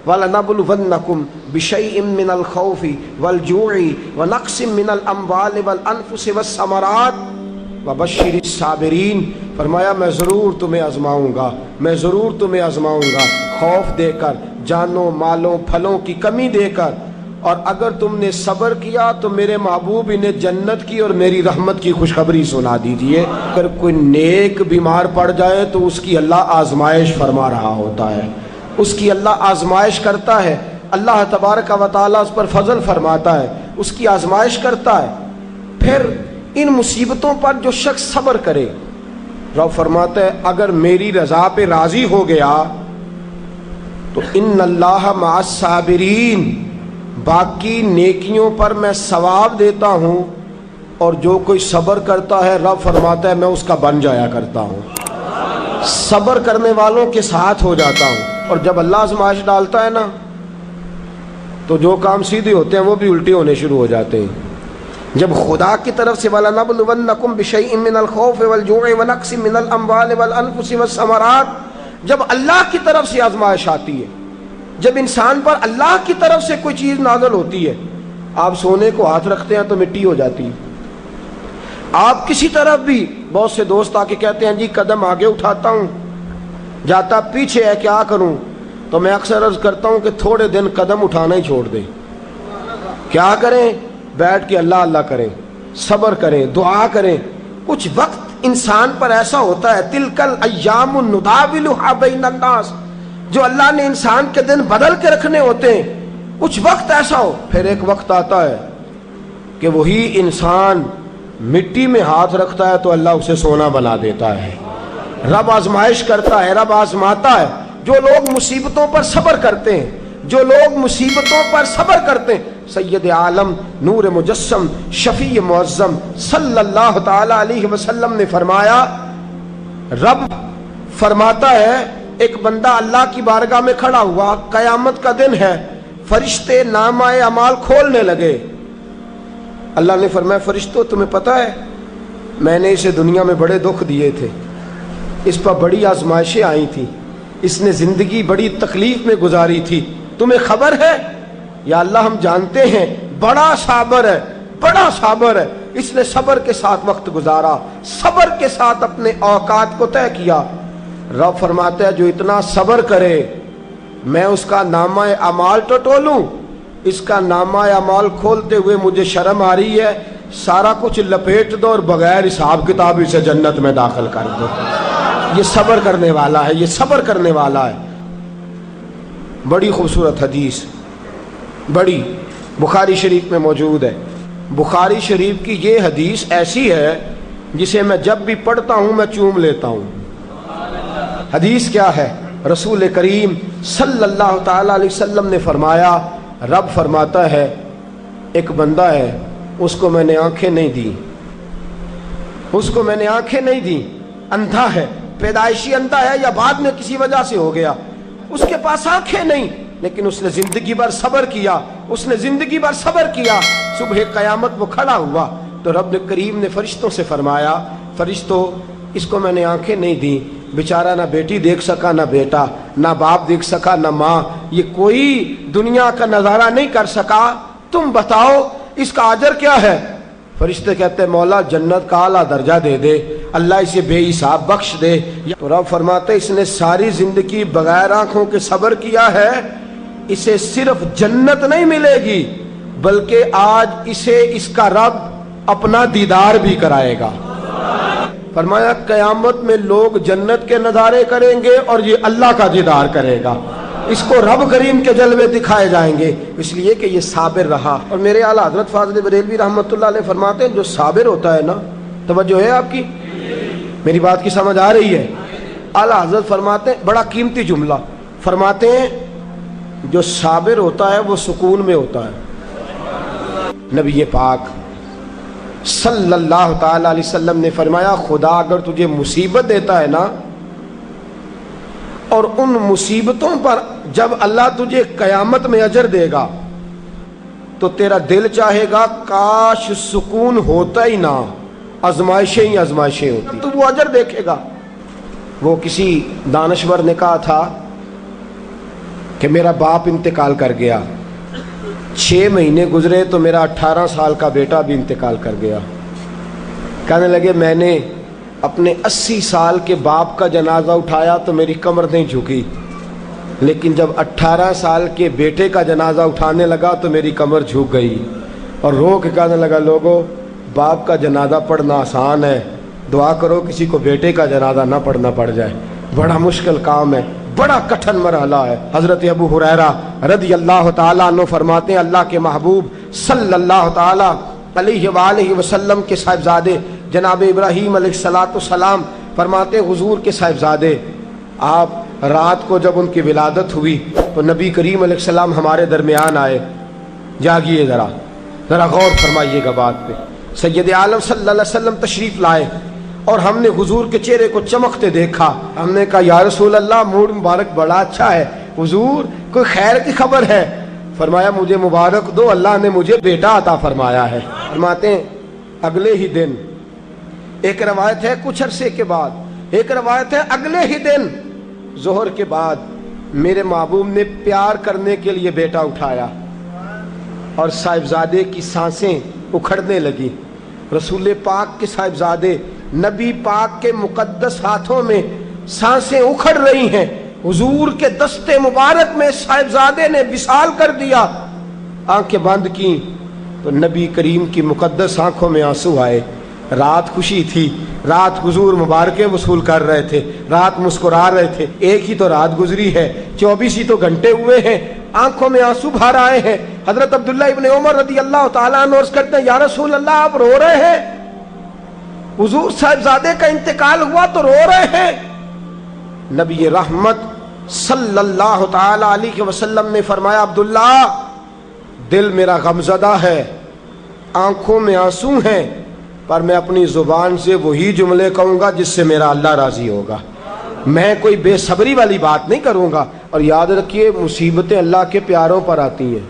وَلَنَبْلُوَنَّكُمْ بِشَيْءٍ مِّنَ الْخَوْفِ وَالْجُوعِ وَنَقْصٍ مِّنَ الْأَمْوَالِ وَالْأَنفُسِ وَالثَّمَرَاتِ وَبَشِّرِ الصَّابِرِينَ۔ فرمایا میں ضرور تمہیں آزماؤں گا، میں ضرور تمہیں آزماؤں گا، خوف دے کر، جانوں مالوں پھلوں کی کمی دے کر، اور اگر تم نے صبر کیا تو میرے محبوب انہیں جنت کی اور میری رحمت کی خوشخبری سنا دیجئے۔ اگر کوئی نیک بیمار پڑ جائے تو اس کی اللہ آزمائش فرما رہا ہوتا ہے، اس کی اللہ آزمائش کرتا ہے، اللہ تبارک و تعالیٰ اس پر فضل فرماتا ہے، اس کی آزمائش کرتا ہے۔ پھر ان مصیبتوں پر جو شخص صبر کرے، رب فرماتا ہے اگر میری رضا پہ راضی ہو گیا تو ان اللہ مع الصابرین، باقی نیکیوں پر میں ثواب دیتا ہوں، اور جو کوئی صبر کرتا ہے رب فرماتا ہے میں اس کا بن جایا کرتا ہوں، صبر کرنے والوں کے ساتھ ہو جاتا ہوں۔ اور جب اللہ آزمائش ڈالتا ہے نا تو جو کام سیدھے ہوتے ہیں وہ بھی الٹے ہونے شروع ہو جاتے ہیں۔ جب خدا کی طرف سے وَلَنَبْلُوَنَّكُمْ بِشَيْءٍ مِّنَ الْخَوْفِ وَالْجُوعِ وَنَقْصٍ مِّنَ الْأَمْوَالِ وَالْأَنفُسِ وَالثَّمَرَاتِ، جب اللہ کی طرف سے آزمائش آتی ہے، جب انسان پر اللہ کی طرف سے کوئی چیز نازل ہوتی ہے، آپ سونے کو ہاتھ رکھتے ہیں تو مٹی ہو جاتی ہے، آپ کسی طرف بھی، بہت سے دوست آ کے کہتے ہیں جی قدم آگے اٹھاتا ہوں جاتا پیچھے ہے، کیا کروں؟ تو میں اکثر عرض کرتا ہوں کہ تھوڑے دن قدم اٹھانا ہی چھوڑ دیں، کیا کریں؟ بیٹھ کے اللہ اللہ کریں، صبر کریں، دعا کریں۔ کچھ وقت انسان پر ایسا ہوتا ہے، تلک الایام نداولها بین الناس، جو اللہ نے انسان کے دن بدل کے رکھنے ہوتے ہیں، کچھ وقت ایسا ہو، پھر ایک وقت آتا ہے کہ وہی انسان مٹی میں ہاتھ رکھتا ہے تو اللہ اسے سونا بنا دیتا ہے۔ رب آزمائش کرتا ہے، رب آزماتا ہے۔ جو لوگ مصیبتوں پر صبر کرتے ہیں، جو لوگ مصیبتوں پر صبر کرتے ہیں، سید عالم نور مجسم شفیع معظم صلی اللہ تعالی علیہ وسلم نے فرمایا، رب فرماتا ہے ایک بندہ اللہ کی بارگاہ میں کھڑا ہوا، قیامت کا دن ہے، فرشتے نامہ اعمال کھولنے لگے۔ اللہ نے فرمایا فرشتوں تمہیں پتہ ہے میں نے اسے دنیا میں بڑے دکھ دیے تھے، اس پر بڑی آزمائشیں آئی تھیں، اس نے زندگی بڑی تکلیف میں گزاری تھی، تمہیں خبر ہے؟ یا اللہ ہم جانتے ہیں، بڑا صابر ہے، بڑا صابر ہے، اس نے صبر کے ساتھ وقت گزارا، صبر کے ساتھ اپنے اوقات کو طے کیا۔ رب فرماتا ہے جو اتنا صبر کرے میں اس کا نامہ اعمال ٹٹولوں، اس کا نامہ اعمال کھولتے ہوئے مجھے شرم آ رہی ہے، سارا کچھ لپیٹ دو اور بغیر حساب کتاب اسے جنت میں داخل کر دو۔ یہ صبر کرنے والا ہے، یہ صبر کرنے والا ہے۔ بڑی خوبصورت حدیث، بڑی، بخاری شریف میں موجود ہے۔ بخاری شریف کی یہ حدیث ایسی ہے جسے میں جب بھی پڑھتا ہوں میں چوم لیتا ہوں۔ حدیث کیا ہے؟ رسول کریم صلی اللہ تعالی علیہ وسلم نے فرمایا، رب فرماتا ہے ایک بندہ ہے، اس کو میں نے آنکھیں نہیں دی، اس کو میں نے آنکھیں نہیں دی، اندھا ہے، پیدائشی اندھا ہے یا بعد میں کسی وجہ سے ہو گیا، اس کے پاس آنکھیں نہیں، لیکن اس نے زندگی بھر صبر کیا، اس نے زندگی بھر صبر کیا۔ صبح قیامت وہ کھڑا ہوا تو رب کریم نے فرشتوں سے فرمایا، فرشتوں اس کو میں نے آنکھیں نہیں دی، بیچارہ نہ بیٹی دیکھ سکا، نہ بیٹا، نہ باپ دیکھ سکا، نہ ماں، یہ کوئی دنیا کا نظارہ نہیں کر سکا، تم بتاؤ اس کا اجر کیا ہے؟ فرشتے کہتے ہیں مولا جنت کا اعلیٰ درجہ دے دے، اللہ اسے بے حساب بخش دے۔ تو رب فرماتے اس نے ساری زندگی بغیر آنکھوں کے صبر کیا ہے، اسے صرف جنت نہیں ملے گی بلکہ آج اسے اس کا رب اپنا دیدار بھی کرائے گا۔ فرمایا قیامت میں لوگ جنت کے نظارے کریں گے اور یہ اللہ کا دیدار کرے گا، اس کو رب کریم کے جلوے دکھائے جائیں گے، اس لیے کہ یہ صابر رہا۔ اور میرے اعلیٰ حضرت فاضل بریلوی رحمۃ اللہ علیہ فرماتے ہیں جو صابر ہوتا ہے نا، توجہ ہے آپ کی، میری بات کی سمجھ آ رہی ہے؟ اعلیٰ حضرت فرماتے ہیں بڑا قیمتی جملہ، فرماتے ہیں جو صابر ہوتا ہے وہ سکون میں ہوتا ہے۔ نبی پاک صلی اللہ تعالی علیہ وسلم نے فرمایا خدا اگر تجھے مصیبت دیتا ہے نا، اور ان مصیبتوں پر جب اللہ تجھے قیامت میں اجر دے گا تو تیرا دل چاہے گا کاش سکون ہوتا ہی نہ، آزمائشیں ہی آزمائشیں ہوتی، تو وہ اجر دیکھے گا۔ وہ کسی دانشور نے کہا تھا کہ میرا باپ انتقال کر گیا، 6 مہینے گزرے تو میرا 18 سال کا بیٹا بھی انتقال کر گیا۔ کہنے لگے میں نے اپنے 80 سال کے باپ کا جنازہ اٹھایا تو میری کمر نہیں جھکی، لیکن جب 18 سال کے بیٹے کا جنازہ اٹھانے لگا تو میری کمر جھک گئی، اور رو کے کہنے لگا لوگوں باپ کا جنازہ پڑھنا آسان ہے، دعا کرو کسی کو بیٹے کا جنازہ نہ پڑھنا پڑ جائے، بڑا مشکل کام ہے، بڑا کٹھن مرحلہ ہے۔ حضرت ابو ہریرہ رضی اللہ تعالیٰ عنہ فرماتے ہیں اللہ کے محبوب صلی اللہ تعالیٰ علیہ وآلہ وسلم کے صاحبزادے جناب ابراہیم علیہ السلام فرماتے ہیں حضور کے صاحبزادے آپ رات کو جب ان کی ولادت ہوئی تو نبی کریم علیہ السلام ہمارے درمیان آئے۔ جاگیے ذرا غور فرمائیے گا بات پہ۔ سید عالم صلی اللہ علیہ وسلم تشریف لائے اور ہم نے حضور کے چہرے کو چمکتے دیکھا۔ ہم نے کہا یا رسول اللہ موڈ مبارک بڑا اچھا ہے، حضور کوئی خیر کی خبر ہے؟ فرمایا مجھے مبارک دو، اللہ نے مجھے بیٹا عطا فرمایا ہے۔ فرماتے ہیں اگلے ہی دن، ایک روایت ہے کچھ عرصے کے بعد، ایک روایت ہے اگلے ہی دن ظہر کے بعد میرے محبوب نے پیار کرنے کے لیے بیٹا اٹھایا اور صاحبزادے کی سانسیں اکھڑنے لگی۔ رسول پاک کے صاحبزادے نبی پاک کے مقدس ہاتھوں میں سانسیں اکھڑ رہی ہیں، حضور کے دستے مبارک میں صاحبزادے نے وصال کر دیا۔ آنکھیں بند کی تو نبی کریم کی مقدس آنکھوں میں آنسو آئے۔ رات خوشی تھی، رات حضور مبارکیں وصول کر رہے تھے، رات مسکرا رہے تھے، ایک ہی تو رات گزری ہے، 24 ہی تو گھنٹے ہوئے ہیں، آنکھوں میں آنسو بھر آئے ہیں۔ حضرت عبداللہ ابن عمر رضی اللہ تعالیٰ عنہ عرض کرتے ہیں یا رسول اللہ آپ رو رہے ہیں؟ حضور صاحبزادے کا انتقال ہوا تو رو رہے ہیں؟ نبی رحمت صلی اللہ تعالیٰ علیہ وسلم نے فرمایا عبداللہ دل میرا غمزدہ ہے، آنکھوں میں آنسو ہیں، پر میں اپنی زبان سے وہی جملے کہوں گا جس سے میرا اللہ راضی ہوگا، میں کوئی بے صبری والی بات نہیں کروں گا۔ اور یاد رکھیے مصیبتیں اللہ کے پیاروں پر آتی ہیں۔